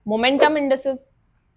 Momentum indices,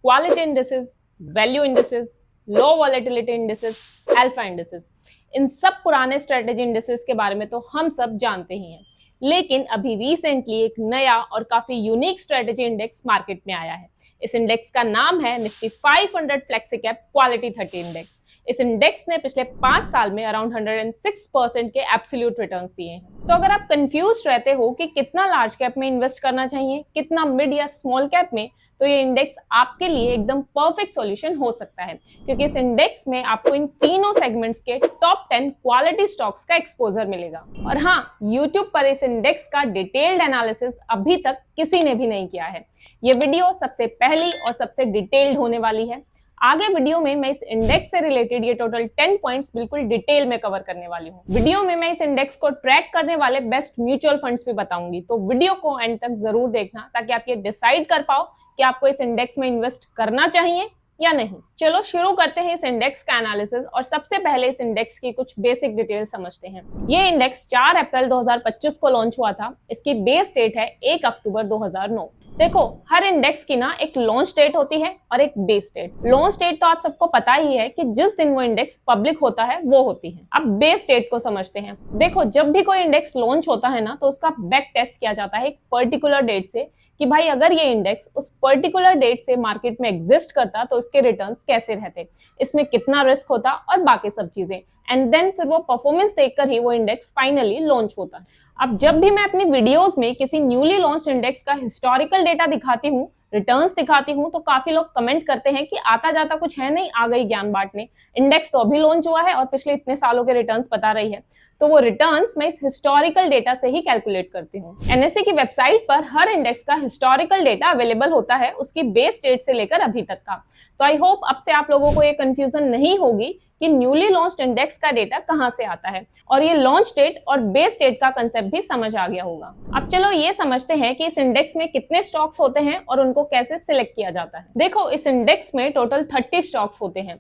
quality indices, value indices, low volatility indices, alpha indices. इन सब पुराने strategy indices के बारे में तो हम सब जानते ही हैं, लेकिन अभी रिसेंटली एक नया और काफी यूनिक स्ट्रेटेजी इंडेक्स मार्केट में आया है। इस इंडेक्स का नाम है Nifty 500 flexi cap quality 30 index. इस इंडेक्स ने पिछले 5 साल में अराउंड 106% के एब्सोल्यूट रिटर्न्स दिए हैं। तो अगर आप कंफ्यूज रहते हो कि कितना लार्ज कैप में इन्वेस्ट करना चाहिए, कितना मिड या स्मॉल कैप में, तो ये इंडेक्स आपके लिए एकदम परफेक्ट सॉल्यूशन हो सकता है, क्योंकि इस इंडेक्स में आपको इन तीनों सेगमेंट्स के टॉप 10 क्वालिटी स्टॉक्स का एक्सपोजर मिलेगा। और हाँ, यूट्यूब पर इस इंडेक्स का डिटेल्ड एनालिसिस अभी तक किसी ने भी नहीं किया है। ये वीडियो सबसे पहली और सबसे डिटेल्ड होने वाली है। आगे वीडियो में मैं इस इंडेक्स से रिलेटेड ये टोटल 10 पॉइंट्स बिल्कुल डिटेल में कवर करने वाली हूँ। वीडियो में मैं इस इंडेक्स को ट्रैक करने वाले बेस्ट म्यूचुअल फंड्स भी बताऊंगी, तो वीडियो को एंड तक जरूर देखना ताकि आप ये डिसाइड कर पाओ कि आपको इस इंडेक्स में इन्वेस्ट करना चाहिए या नहीं। चलो शुरू करते हैं इस इंडेक्स का एनालिसिस और सबसे पहले इस इंडेक्स की कुछ बेसिक डिटेल समझते हैं। ये इंडेक्स 4 अप्रैल 2025 को लॉन्च हुआ था। इसकी बेस डेट है 1 अक्टूबर 2009। देखो, हर इंडेक्स की ना एक लॉन्च डेट होती है और एक बेस डेट। लॉन्च डेट तो आप सबको पता ही है कि जिस दिन वो इंडेक्स पब्लिक होता है वो होती है। अब बेस डेट को समझते हैं। देखो, जब भी कोई इंडेक्स लॉन्च होता है ना, तो उसका बैक टेस्ट किया जाता है एक पर्टिकुलर डेट से कि भाई अगर ये इंडेक्स उस पर्टिकुलर डेट से मार्केट में एग्जिस्ट करता तो इसके रिटर्न्स कैसे रहते, इसमें कितना रिस्क होता और बाकी सब चीजें। एंड देन फिर वो परफॉर्मेंस देखकर ही वो इंडेक्स फाइनली लॉन्च होता है। अब जब भी मैं अपनी वीडियोस में किसी न्यूली लॉन्च्ड इंडेक्स का हिस्टोरिकल डेटा दिखाती हूँ, रिटर्न्स दिखाती हूँ, तो काफी लोग कमेंट करते हैं कि आता जाता कुछ है नहीं, आ गई ज्ञान बांटने, इंडेक्स तो अभी लॉन्च हुआ है और पिछले इतने सालों के रिटर्न्स बता रही है। तो वो रिटर्न्स मैं इस हिस्टोरिकल डेटा से ही कैलकुलेट करती हूँ। एनएसई की वेबसाइट पर हर इंडेक्स का हिस्टोरिकल डेटा अवेलेबल होता है, उसकी बेस डेट से लेकर अभी तक का। तो आई होप अब से आप लोगों को ये कंफ्यूजन नहीं होगी कि न्यूली लॉन्च्ड इंडेक्स का डेटा कहां से आता है, और ये लॉन्च डेट और बेस डेट का कंसेप्ट भी समझ आ गया होगा। अब चलो ये समझते हैं कि इस इंडेक्स में कितने स्टॉक्स होते हैं और उनको कैसे सिलेक्ट किया जाता है। देखो, इस इंडेक्स में टोटल 30 स्टॉक्स होते हैं।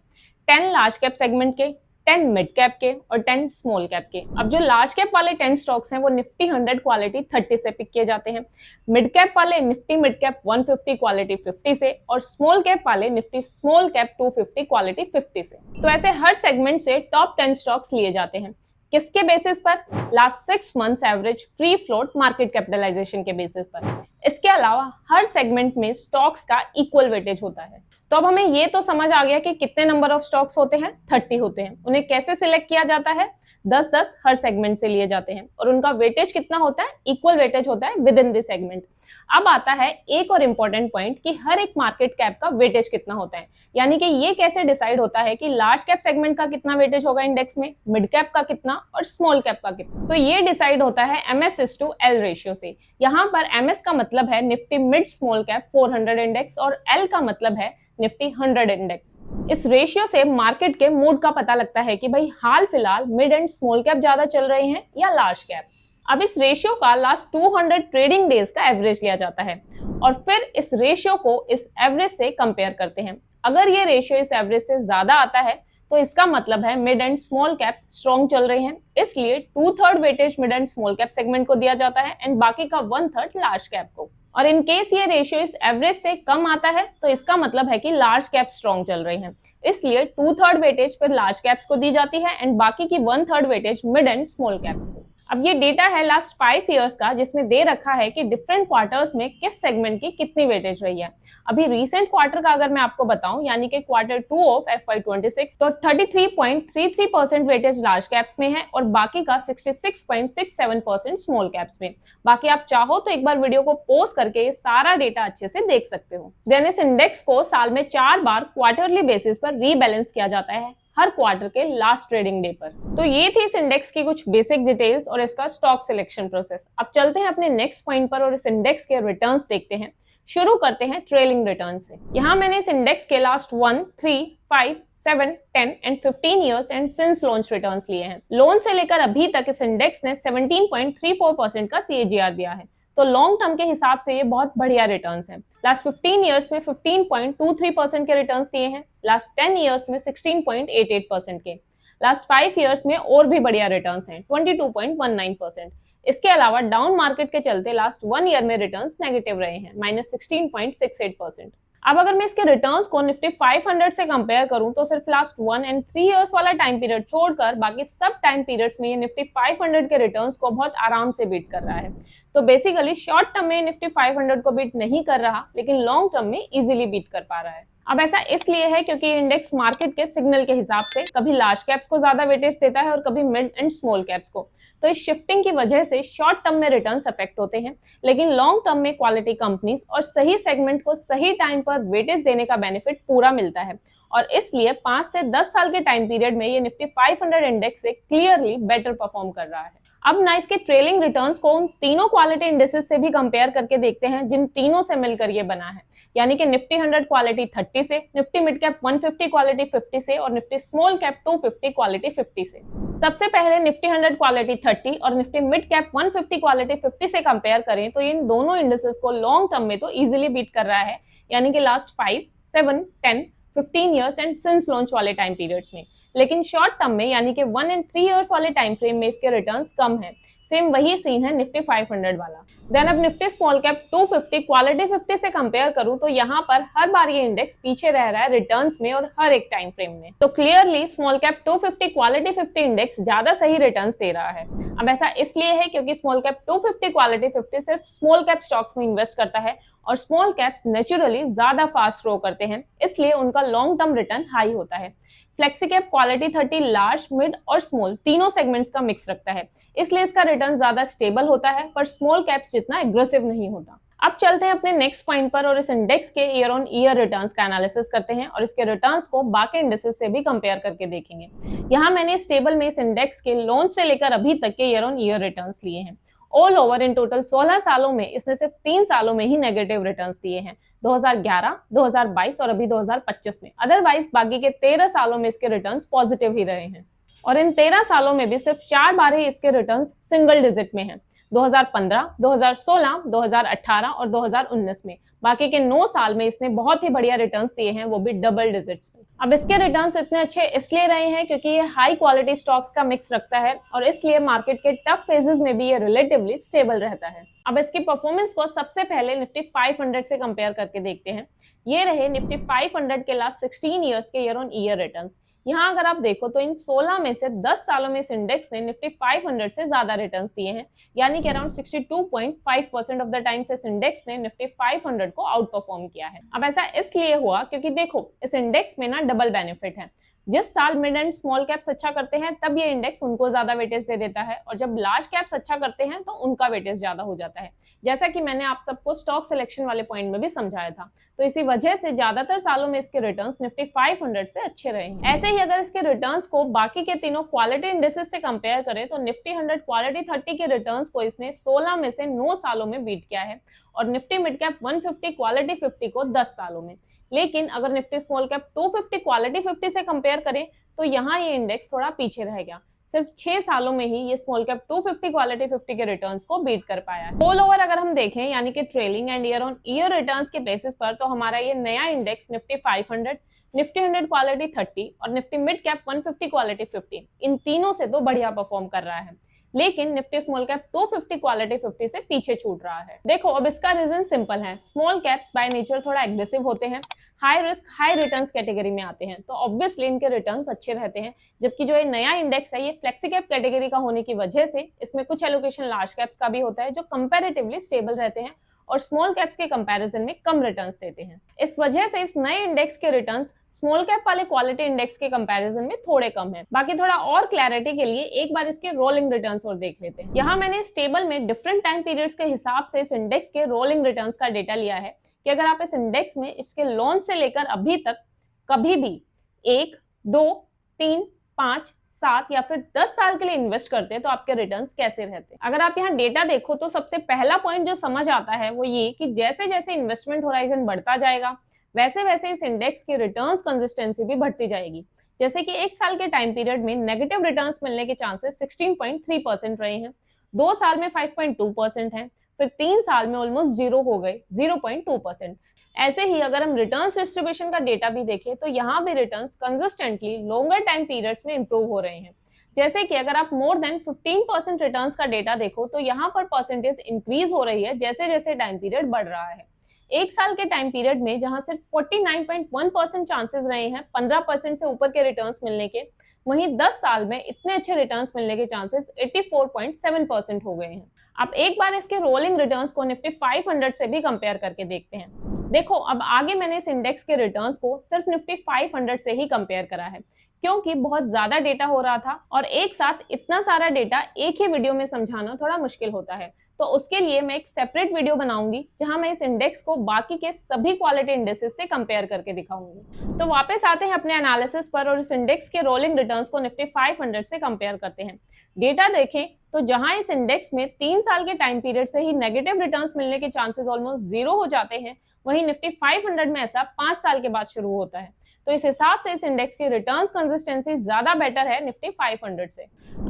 10 लार्ज कैप सेगमेंट के, 10 मिड कैप के और 10 स्मॉल कैप के। अब जो लार्ज कैप वाले 10 स्टॉक्स हैं वो निफ्टी 100 क्वालिटी 30 से पिक किए जाते हैं। मिड कैप वाले निफ्टी मिड कैप 150 क्वालिटी 50 से, और स्मॉल कैप वाले निफ्टी स्मॉल कैप 250 क्वालिटी 50 से। तो ऐसे हर सेगमेंट से टॉप 10 स्टॉक्स लिए जाते हैं। किसके बेसिस पर? Last 6 months average free float market capitalisation के बेसिस पर। इसके अलावा हर सेगमेंट में स्टॉक्स का इक्वल वेटेज होता है। तो अब हमें ये तो समझ आ गया कि कितने नंबर ऑफ स्टॉक्स होते हैं, 30 होते हैं। उन्हें कैसे सिलेक्ट किया जाता है? 10-10 हर सेगमेंट से लिए जाते हैं, और उनका वेटेज कितना होता है? इक्वल वेटेज होता है विद इन द सेगमेंट। अब आता है एक और इंपॉर्टेंट पॉइंट कि हर एक मार्केट कैप का वेटेज कितना होता है, यानी कि ये कैसे डिसाइड होता है कि लार्ज कैप सेगमेंट का कितना वेटेज होगा इंडेक्स में, मिड कैप का कितना और स्मॉल कैप का कितना। तो ये डिसाइड होता है MS/L रेशियो से। यहाँ पर MS का मतलब है Nifty mid small cap 400 index और L का मतलब है निफ्टी 100 इंडेक्स। इस रेशियो से मार्केट के मूड का पता लगता है कि भाई हाल फिलहाल मिड एंड स्मॉल कैप ज्यादा चल रहे हैं या लार्ज कैप्स। अब इस रेशियो का लास्ट 200 ट्रेडिंग डेज का एवरेज लिया जाता है और फिर इस रेशियो को इस एवरेज से कंपेयर करते हैं। अगर ये रेशियो इस एवरेज से ज्यादा आता है तो इसका मतलब है mid and small cap strong चल रहे हैं, इसलिए 2/3 weightage mid and small cap segment को दिया जाता है एंड बाकी का 1/3 लार्ज कैप को। और इन केस ये रेशियो इस एवरेज से कम आता है तो इसका मतलब है कि लार्ज कैप स्ट्रॉन्ग चल रहे हैं, इसलिए 2/3 वेटेज फिर लार्ज कैप्स को दी जाती है एंड बाकी की 1/3 weightage mid and small caps को। अब ये डेटा है लास्ट 5 इयर्स का, जिसमें दे रखा है कि डिफरेंट क्वार्टर्स में किस सेगमेंट की कितनी वेटेज रही है। अभी रीसेंट क्वार्टर का अगर मैं आपको बताऊं, यानी कि Q2 ऑफ FY26, तो 33.33% वेटेज लार्ज कैप्स में है और बाकी का 66.67% स्मॉल कैप्स में। बाकी आप चाहो तो एक बार वीडियो को पॉज करके सारा डेटा अच्छे से देख सकते हो। देन इस इंडेक्स को साल में 4 बार क्वार्टरली बेसिस पर रीबैलेंस किया जाता है, हर क्वार्टर के लास्ट ट्रेडिंग डे पर। तो ये थी इस इंडेक्स की कुछ बेसिक डिटेल्स और इसका स्टॉक सिलेक्शन प्रोसेस। अब चलते हैं अपने नेक्स्ट पॉइंट पर और इस इंडेक्स के रिटर्न्स देखते हैं। शुरू करते हैं ट्रेलिंग रिटर्न से। यहाँ मैंने इस इंडेक्स के last 1, 3, 5, 7, 10 and 15 years and since launch returns लिए हैं। लॉन्च से लेकर अभी तक इस इंडेक्स ने 17.34% का CAGR दिया है, तो लॉन्ग टर्म के हिसाब से ये बहुत बढ़िया रिटर्न्स हैं। लास्ट 15 इयर्स में 15.23% के रिटर्न्स दिए हैं, लास्ट 10 इयर्स में 16.88% के, लास्ट 5 इयर्स में और भी बढ़िया रिटर्न्स हैं 22.19%। इसके अलावा डाउन मार्केट के चलते लास्ट 1 ईयर में रिटर्न्स नेगेटिव रहे हैं, -16.68%। अब अगर मैं इसके रिटर्न्स को निफ्टी 500 से कंपेयर करूं तो सिर्फ लास्ट 1 एंड 3 इयर्स वाला टाइम पीरियड छोड़कर बाकी सब टाइम पीरियड्स में ये निफ्टी 500 के रिटर्न्स को बहुत आराम से बीट कर रहा है। तो बेसिकली शॉर्ट टर्म में निफ्टी 500 को बीट नहीं कर रहा, लेकिन लॉन्ग टर्म में इजीली बीट कर पा रहा है। अब ऐसा इसलिए है क्योंकि इंडेक्स मार्केट के सिग्नल के हिसाब से कभी लार्ज कैप्स को ज्यादा वेटेज देता है और कभी मिड एंड स्मॉल कैप्स को। तो इस शिफ्टिंग की वजह से शॉर्ट टर्म में रिटर्न्स अफेक्ट होते हैं, लेकिन लॉन्ग टर्म में क्वालिटी कंपनीज और सही सेगमेंट को सही टाइम पर वेटेज देने का बेनिफिट पूरा मिलता है। और इसलिए 5 से 10 साल के टाइम पीरियड में ये निफ्टी 500 इंडेक्स से क्लियरली बेटर परफॉर्म कर रहा है। अब ना इसके ट्रेलिंग रिटर्न्स को उन तीनों क्वालिटी इंडेक्सेस से भी कंपेयर करके देखते हैं जिन तीनों से मिलकर ये बना है, यानी कि निफ्टी 100 क्वालिटी 30 से, निफ्टी मिड कैप 150 क्वालिटी 50 से और निफ्टी स्मॉल कैप 250 क्वालिटी 50 से। सबसे पहले निफ्टी 100 क्वालिटी 30 और निफ्टी मिड कैप 150 क्वालिटी 50 से कंपेयर करें तो इन दोनों इंडेक्सेस को लॉन्ग टर्म में तो इजीली बीट कर रहा है, यानी कि last 5, 7, 10, 15 years and since launch वाले टाइम पीरियड्स में। लेकिन शॉर्ट टर्म में यानी कि 1 एंड 3 इयर्स वाले टाइम फ्रेम में इसके रिटर्न्स कम है। सेम वही सीन है निफ्टी 500 वाला। देन अब निफ्टी स्मॉल कैप 250 क्वालिटी 50 से कंपेयर करूं तो यहाँ पर हर बार ये इंडेक्स पीछे रह रहा है रिटर्न्स में और हर एक टाइम फ्रेम में। तो clearly small cap 250 quality 50 index ज्यादा सही रिटर्न्स दे रहा है। अब ऐसा इसलिए है क्योंकि स्मॉल कैप 250 क्वालिटी 50 सिर्फ स्मॉल कैप स्टॉक्स में इन्वेस्ट करता है और स्मॉल कैप्स नेचुरली ज्यादा फास्ट ग्रो करते हैं, इसलिए उनका लॉन्ग टर्म रिटर्न हाई होता है। Flexi cap quality 30 large, mid और स्मॉल तीनों सेगमेंट्स का मिक्स रखता है, इसलिए इसका रिटर्न ज्यादा स्टेबल होता है, पर स्मॉल कैप्स जितना एग्रेसिव नहीं होता। अब चलते हैं अपने नेक्स्ट पॉइंट पर और इस इंडेक्स के ईयर ऑन ईयर रिटर्न्स का एनालिसिस करते हैं और इसके रिटर्न्स को बाकी इंडेक्सेस से भी कंपेयर करके देखेंगे। यहाँ मैंने इस टेबल में इस इंडेक्स के लॉन्च से लेकर अभी तक के ईयर ऑन ईयर रिटर्न्स लिए हैं। ऑल ओवर इन टोटल 16 सालों में इसने सिर्फ 3 सालों में ही नेगेटिव रिटर्न्स दिए हैं, 2011, 2022 और अभी 2025 में। अदरवाइज बाकी के 13 सालों में इसके रिटर्न्स पॉजिटिव ही रहे हैं और इन 13 सालों में भी सिर्फ 4 बार ही इसके रिटर्न्स सिंगल डिजिट में हैं, 2015, 2016, 2018 और 2019 में। बाकी के 9 साल में इसने बहुत ही बढ़िया रिटर्न्स दिए हैं, वो भी डबल डिजिट्स में। अब इसके रिटर्न्स इतने अच्छे इसलिए रहे हैं क्योंकि ये हाई क्वालिटी स्टॉक्स का मिक्स रखता है और इसलिए मार्केट के टफ फेजेस में भी ये रिलेटिवली स्टेबल रहता है। अब इसकी परफॉर्मेंस को सबसे पहले निफ्टी 500 से कंपेयर करके देखते हैं। ये रहे निफ्टी 500 के लास्ट 16 इयर्स के ईयर ऑन ईयर रिटर्न्स। यहाँ अगर आप देखो तो इन 16 में से 10 सालों में इस इंडेक्स ने निफ्टी 500 से ज्यादा रिटर्न्स दिए हैं, यानी कि अराउंड 62.5% ऑफ द टाइम्स इस इंडेक्स ने निफ्टी 500 को आउट परफॉर्म किया है। अब ऐसा इसलिए हुआ क्योंकि देखो इस इंडेक्स में ना डबल बेनिफिट है। जिस साल मिड एंड स्मॉल कैप्स अच्छा करते हैं तब ये इंडेक्स उनको ज्यादा वेटेज दे देता है और जब लार्ज कैप्स अच्छा करते हैं तो उनका वेटेज ज्यादा हो जाता है, जैसा कि मैंने आप सबको स्टॉक सिलेक्शन वाले पॉइंट में भी समझाया था। तो इसी वजह से ज्यादातर सालों में इसके रिटर्न्स निफ्टी 500 से अच्छे रहे हैं। ऐसे ही अगर इसके रिटर्न्स को बाकी के तीनों क्वालिटी इंडेक्सेस से कंपेयर करें तो निफ्टी 100 क्वालिटी 30 के रिटर्न्स को इसने 16 में से 9 सालों में बीट किया है और निफ्टी मिड कैप 150 क्वालिटी 50 को 10 सालों में। लेकिन अगर निफ्टी स्मॉल कैप 250 क्वालिटी 50 से कंपेयर करें तो यहाँ ये इंडेक्स थोड़ा पीछे रह गया। सिर्फ 6 सालों में ही ये स्मॉल कैप 250 क्वालिटी 50 के रिटर्न्स को बीट कर पाया है। ऑल ओवर अगर हम देखें यानी कि trailing and year on year returns के बेसिस पर तो हमारा ये नया इंडेक्स निफ्टी 500, निफ्टी 100 क्वालिटी 30 और निफ्टी मिड कैप 150 क्वालिटी 50 इन तीनों से तो बढ़िया परफॉर्म कर रहा है, लेकिन निफ्टी स्मॉल कैप 250 क्वालिटी 50 से पीछे छूट रहा है। देखो अब इसका रीजन सिंपल है, स्मॉल कैप्स बाय नेचर थोड़ा एग्रेसिव होते हैं, high risk high returns category में आते हैं, तो ऑब्वियसली इनके रिटर्न्स अच्छे रहते हैं। जबकि जो ये नया इंडेक्स है ये फ्लेक्सी कैप कैटेगरी का होने की वजह से इसमें कुछ एलोकेशन लार्ज कैप्स का भी होता है जो कंपैरेटिवली स्टेबल रहते हैं और स्मॉल कैप्स के कंपैरिजन में कम रिटर्न्स देते हैं। इस वजह से इस नए इंडेक्स के रिटर्न्स स्मॉल कैप वाले क्वालिटी इंडेक्स के कंपैरिजन में थोड़े कम हैं। बाकी थोड़ा और क्लैरिटी के लिए एक बार इसके रोलिंग रिटर्न्स और देख लेते हैं। यहाँ मैंने इस टेबल में डिफरेंट टाइम पीरियड्स के हिसाब से इस इंडेक्स के रोलिंग रिटर्न्स का डेटा लिया है कि अगर आप इस इंडेक्स में इसके लॉन्च से लेकर अभी तक कभी भी 1, 2, 3, 5, 7 या फिर 10 साल के लिए इन्वेस्ट करते हैं तो आपके रिटर्न्स कैसे रहते हैं। अगर आप यहाँ डेटा देखो तो सबसे पहला पॉइंट जो समझ आता है वो ये कि जैसे जैसे इन्वेस्टमेंट होराइजन बढ़ता जाएगा वैसे वैसे इस इंडेक्स की रिटर्न्स कंसिस्टेंसी भी बढ़ती जाएगी। जैसे कि 1 साल के टाइम पीरियड में नेगेटिव रिटर्न्स मिलने के चांसेस 16.3% रहे हैं, 2 साल में 5.2% है, फिर 3 साल में ऑलमोस्ट जीरो हो गए 0.2%। ऐसे ही अगर हम रिटर्न्स डिस्ट्रीब्यूशन का डेटा भी देखें तो यहाँ भी returns consistently longer time periods में इंप्रूव हो रहे हैं। जैसे कि अगर आप मोर देन 15% रिटर्न्स का डेटा देखो तो यहाँ पर परसेंटेज इंक्रीज हो रही है जैसे जैसे टाइम पीरियड बढ़ रहा है। 1 साल के टाइम पीरियड में जहां सिर्फ 49.1% चांसेस रहे हैं 15% से ऊपर के रिटर्न्स मिलने के, वहीं 10 साल में इतने अच्छे रिटर्न्स मिलने के चांसेस 84.7% हो गए हैं। अब एक बार इसके रोलिंग रिटर्न्स को निफ्टी 500 से भी कंपेयर करके देखते हैं। देखो अब आगे मैंने इस इंडेक्स के रिटर्न्स को सिर्फ निफ्टी 500 से ही कंपेयर करा है क्योंकि बहुत ज्यादा डेटा हो रहा था और एक साथ इतना सारा डेटा एक ही वीडियो में समझाना थोड़ा मुश्किल होता है। तो उसके लिए मैं एक सेपरेट वीडियो बनाऊंगी जहां मैं इस इंडेक्स को बाकी के सभी क्वालिटी इंडेक्सेस से कंपेयर करके दिखाऊंगी। तो वापस आते हैं अपने एनालिसिस पर और इस इंडेक्स के रोलिंग रिटर्न्स को निफ्टी 500 से कंपेयर करते हैं। डेटा देखें तो जहां इस इंडेक्स में 3 साल के टाइम पीरियड से ही नेगेटिव रिटर्न्स मिलने के चांसेस ऑलमोस्ट जीरो हो जाते हैं, वहीं निफ्टी 500 में ऐसा 5 साल के बाद शुरू होता है। तो इस हिसाब से इस इंडेक्स की रिटर्न्स कंसिस्टेंसी ज्यादा बेटर है निफ्टी 500 से।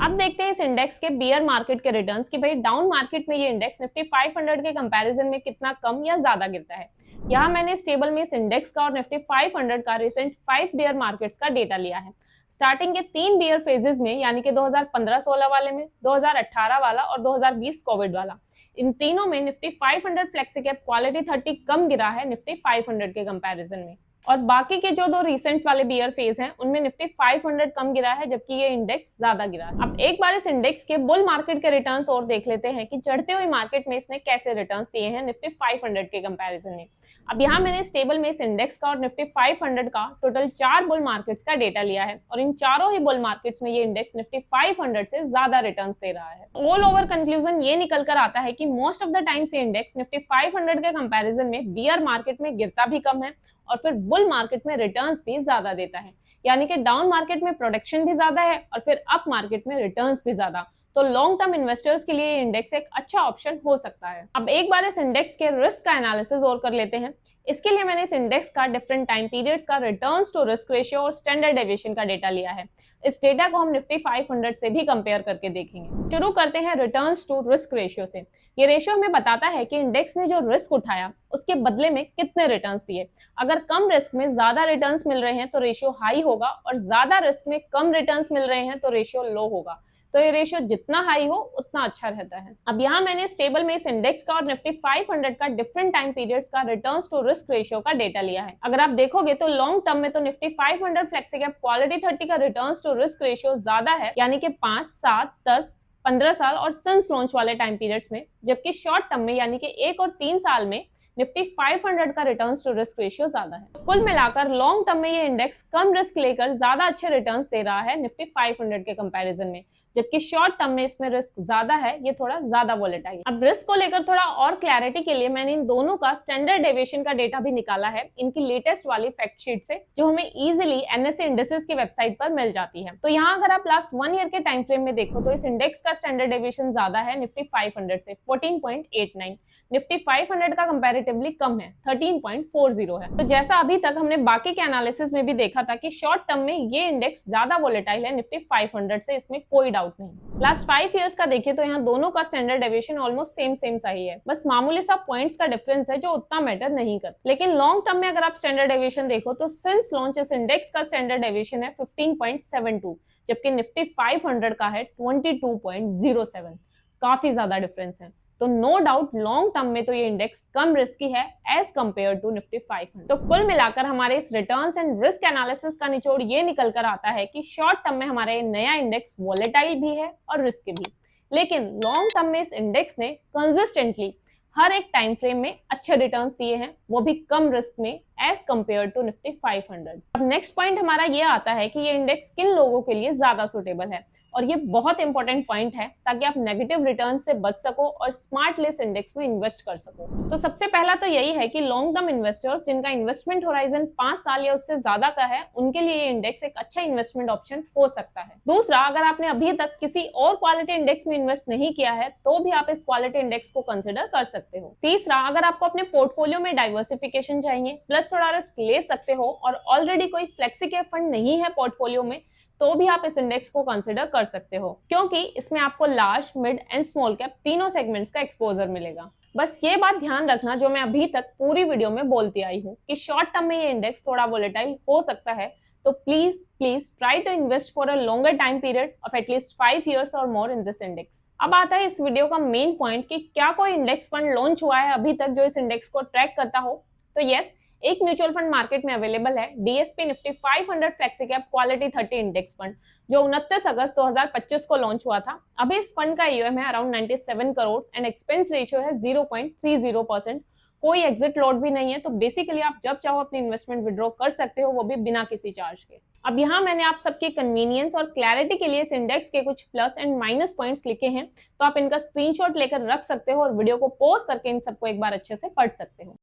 अब देखते हैं इस इंडेक्स के बियर मार्केट के रिटर्न्स कि भाई डाउन मार्केट में ये इंडेक्स निफ्टी 500 के कंपैरिजन में कितना कम या ज्यादा गिरता है। यहाँ मैंने इस टेबल में इस इंडेक्स का और निफ्टी 500 का रिसेंट 5 बियर मार्केट्स का डेटा लिया है। स्टार्टिंग के 3 बियर फेजेस में यानी कि 2015-16 वाले में, 2018 वाला और 2020 कोविड वाला, इन तीनों में निफ्टी 500 फ्लेक्सी कैप क्वालिटी 30 कम गिरा है निफ्टी 500 के कंपैरिजन में। और बाकी के जो 2 रिसेंट वाले बियर फेज हैं उनमें निफ्टी 500 कम गिरा है जबकि ये इंडेक्स ज्यादा गिरा है। अब एक बार इस इंडेक्स के बुल मार्केट के रिटर्न्स और देख लेते हैं कि चढ़ते हुए मार्केट में इसने कैसे रिटर्न्स दिए हैं निफ्टी 500 के कंपैरिजन में। अब यहाँ मैंने इस टेबल में इस इंडेक्स का और निफ्टी 500 का टोटल 4 बुल मार्केट्स का डेटा लिया है और इन चारों ही बुल मार्केट्स में ये इंडेक्स निफ्टी 500 से ज्यादा रिटर्न्स दे रहा है। ऑल ओवर कंक्लूजन ये निकल कर आता है कि मोस्ट ऑफ द टाइम्स ये इंडेक्स निफ्टी 500 के कंपैरिजन में बियर मार्केट में गिरता भी कम है और फिर बुल मार्केट में रिटर्न्स भी ज्यादा देता है, यानी कि डाउन मार्केट में प्रोडक्शन भी ज्यादा है और फिर अप मार्केट में रिटर्न्स भी ज्यादा। तो लॉन्ग टर्म इन्वेस्टर्स के लिए इंडेक्स एक अच्छा ऑप्शन हो सकता है। अब एक बार इस इंडेक्स के रिस्क का एनालिसिस और कर लेते हैं। इसके लिए मैंने इस इंडेक्स का डिफरेंट टाइम पीरियड्स का रिटर्न्स टू रिस्क रेशियो और स्टैंडर्ड डेविएशन का डेटा लिया है। इस डेटा को हम निफ्टी 500 से भी कंपेयर करके देखेंगे। शुरू करते हैं रिटर्न्स टू रिस्क रेशियो से। ये रेशियो हमें बताता है कि इंडेक्स ने जो रिस्क उठाया उसके बदले में कितने रिटर्न्स दिए। अगर कम रिस्क में ज्यादा रिटर्न्स मिल रहे हैं तो रेशियो हाई होगा और ज्यादा रिस्क में कम रिटर्न्स मिल रहे हैं तो रेशियो लो होगा। तो ये रेशियो जितना हाई हो उतना अच्छा रहता है। अब यहाँ मैंने इस टेबल में इस इंडेक्स का और निफ्टी 500 का डिफरेंट टाइम पीरियड्स का रिटर्न्स टू रिस्क रेशियो का डेटा लिया है। अगर आप देखोगे तो लॉन्ग टर्म में तो निफ्टी 500 फ्लेक्सी कैप क्वालिटी 30 का रिटर्न्स टू रिस्क रेशियो ज्यादा है, यानी कि 5, 7, 10, 15 साल और सिंस लॉन्च वाले टाइम पीरियड्स में, जबकि शॉर्ट टर्म में यानी कि 1 और 3 साल में निफ्टी 500 का रिटर्न्स टू रिस्क रेशियो ज्यादा है। कुल मिलाकर लॉन्ग टर्म में ये इंडेक्स कम रिस्क लेकर ज्यादा अच्छे रिटर्न्स दे रहा है निफ्टी 500 के कंपैरिजन में, जबकि शॉर्ट टर्म में इसमें रिस्क ज्यादा है, ये थोड़ा ज्यादा वोलेटाइल। अब रिस्क को लेकर थोड़ा और क्लैरिटी के लिए मैंने इन दोनों का स्टैंडर्ड डेविएशन का डेटा भी निकाला है इनकी लेटेस्ट वाली फैक्ट शीट से, जो हमें इजिली एनएससी इंडेक्सेस की वेबसाइट पर मिल जाती है। तो यहाँ अगर आप लास्ट 1 ईयर के टाइम फ्रेम में देखो तो इस इंडेक्स का स्टैंडर्ड डेविएशन ज्यादा है निफ्टी 500 से 14.89, निफ्टी 500 का कंपैरेटिवली कम है 13.40 है। तो जैसा अभी तक हमने बाकी के एनालिसिस में भी देखा था कि शॉर्ट टर्म में ये इंडेक्स ज्यादा वोलेटाइल है निफ्टी 500 से, इसमें कोई डाउट नहीं। लास्ट 5 इयर्स का देखें तो यहाँ दोनों का स्टैंडर्ड डेविएशन ऑलमोस्ट सेम सा ही है, बस मामूली सा पॉइंट्स का डिफरेंस है जो उतना मैटर नहीं करता। लेकिन लॉन्ग टर्म में अगर आप स्टैंडर्ड डेविएशन देखो तो सिंस लॉन्च इस इंडेक्स का स्टैंडर्ड डेविएशन है 15.72, जबकि निफ्टी 500 का है 22.07, काफी ज्यादा डिफरेंस है। तो नो डाउट लॉन्ग टर्म में तो ये इंडेक्स कम रिस्की है एज कंपेयर टू निफ्टी 500। तो कुल मिलाकर हमारे इस रिटर्न्स एंड रिस्क एनालिसिस का निचोड़ ये निकल कर आता है कि शॉर्ट टर्म में हमारा नया इंडेक्स वोलेटाइल भी है और रिस्की भी, लेकिन लॉन्ग टर्म में इस इंडेक्स ने कंसिस्टेंटली हर एक टाइम फ्रेम में अच्छे रिटर्न्स दिए हैं, वो भी कम रिस्क में एज कंपेयर टू निफ्टी 500। अब नेक्स्ट पॉइंट हमारा ये आता है कि ये इंडेक्स किन लोगों के लिए ज्यादा सुटेबल है, और ये बहुत इंपॉर्टेंट पॉइंट है ताकि आप नेगेटिव रिटर्न से बच सको और स्मार्टली इस इंडेक्स में इन्वेस्ट कर सको। तो सबसे पहला तो यही है कि लॉन्ग टर्म इन्वेस्टर्स जिनका इन्वेस्टमेंट होराइजन 5 साल या उससे ज्यादा का है, उनके लिए ये इंडेक्स एक अच्छा इन्वेस्टमेंट ऑप्शन हो सकता है। दूसरा, अगर आपने अभी तक किसी और क्वालिटी इंडेक्स में इन्वेस्ट नहीं किया है तो भी आप इस क्वालिटी इंडेक्स को कंसिडर कर सकते हो। तीसरा, अगर आपको अपने पोर्टफोलियो में डाइवर्सिफिकेशन चाहिए प्लस अगर थोड़ा रिस्क ले सकते हो और ऑलरेडी कोई फ्लेक्सी कैप फंड नहीं है पोर्टफोलियो में, तो भी आप इस इंडेक्स को कंसिडर कर सकते हो, क्योंकि इसमें आपको large, mid and small cap तीनों सेगमेंट्स का एक्सपोजर मिलेगा। बस ये बात ध्यान रखना, जो मैं अभी तक पूरी वीडियो में बोलती आई हूँ, कि शॉर्ट टर्म में ये इंडेक्स थोड़ा वोलेटाइल हो सकता है, तो please try to invest for a longer time period of at least 5 years और मोर इन दिस इंडेक्स। अब आता है इस वीडियो का मेन पॉइंट कि क्या कोई इंडेक्स फंड लॉन्च हुआ है अभी तक जो इस इंडेक्स को ट्रैक करता हो। तो यस, एक म्यूचुअल फंड मार्केट में अवेलेबल है, DSP Nifty 500 flexi cap quality 30 index fund, जो 29 अगस्त 2025 को लॉन्च हुआ था। अभी इस फंड का ईएम है around 97 crore and expense ratio है 0.30%। कोई एग्जिट लॉट भी नहीं है, तो बेसिकली आप जब चाहो अपनी इन्वेस्टमेंट विड्रॉ कर सकते हो, वो भी बिना किसी चार्ज के। अब यहाँ मैंने आप सबके कन्वीनियंस और क्लैरिटी के लिए इस इंडेक्स के कुछ प्लस एंड माइनस पॉइंट्स लिखे हैं, तो आप इनका स्क्रीनशॉट लेकर रख सकते हो और वीडियो को पॉज करके इन सबको एक बार अच्छे से पढ़ सकते हो।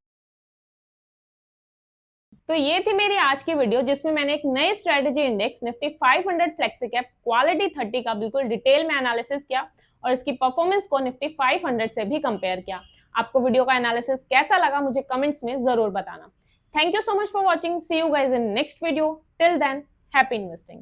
तो ये थी मेरी आज की वीडियो, जिसमें मैंने एक नए strategy index Nifty 500 flexi cap quality 30 का बिल्कुल डिटेल में एनालिसिस किया और इसकी परफॉर्मेंस को निफ्टी 500 से भी कंपेयर किया। आपको वीडियो का एनालिसिस कैसा लगा मुझे कमेंट्स में जरूर बताना। Thank you so much for watching. See you guys in next video. Till then, happy investing.